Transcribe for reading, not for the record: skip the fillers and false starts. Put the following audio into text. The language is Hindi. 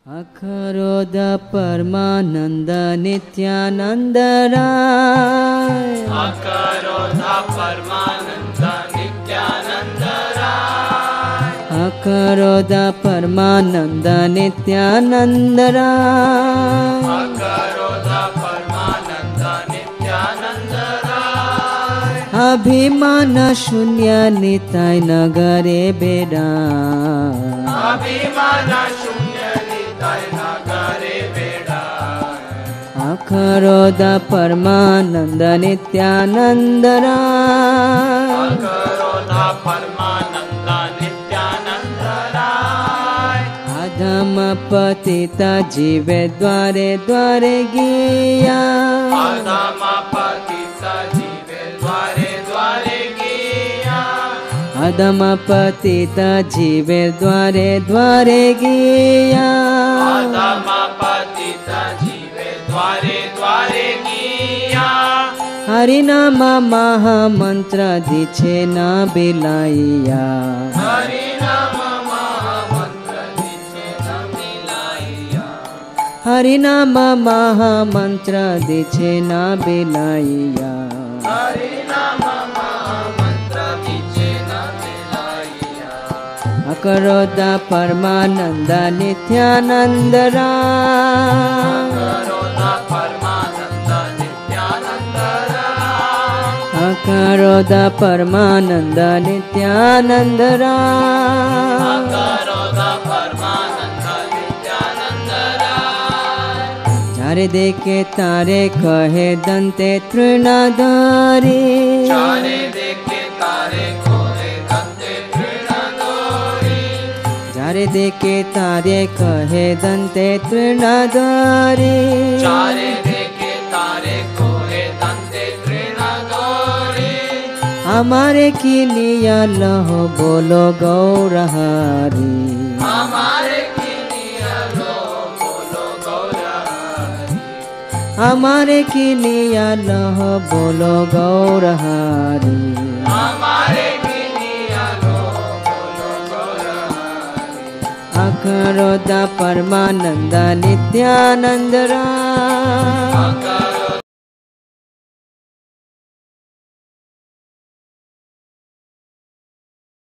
अखरोद परमानंद नित्यानंद राय। अखरोद परमानंद नित्यानंद राय। अखरोद परमानंद नित्यानंद राय। अखरोद परमानंद नित्यानंद राय। अभिमान शून्य निताय नगरे बेड़ा। अभिमान शून्य निताय नगरे बेड़ा। अखरोद परमानंद नित्यानंद राय। अखरोद परमानंद नित्यानंद राय। अधम पतित जीवे द्वारे द्वारे गिया। अधम पतित जीवे द्वारे द्वारे गिया। अधम पतित जीवे द्वारे द्वारे गिया। अधम पतित जीवे द्वारे द्वारे गिया। हरि नाम महामंत्र दीछे न बिलाइया। हरि नाम महामंत्र दीछे न बिलाइया। हरि नाम महामंत्र दीछे न बिलाइया। हरि नाम महामंत्र दीछे न बिलाइया। अखरोद परमानंद नित्यानंद राय। अखरोद परमानंद नित्यानंद राय। अखरोद परमानंद नित्यानंद राय। अखरोद परमानंद नित्यानंद राय। चारे देखे तारे कहे दंते तृणधारी। चारे देखे तारे कोहे दंते तृणधारी। चारे देखे तारे कहे दंते तृणधारी। चारे देखे तारे कोहे दंते तृणधारी। हमारे की लिया लहो बोलो गौरहारी। हमारे किनिया लो बोलो गौरहारी। हमारे की लिया लहो बोलो गौरहारी। हमारे किनिया लो बोलो गौरहारी। अखरोद परमानंद नित्यानंद राय। अखरोद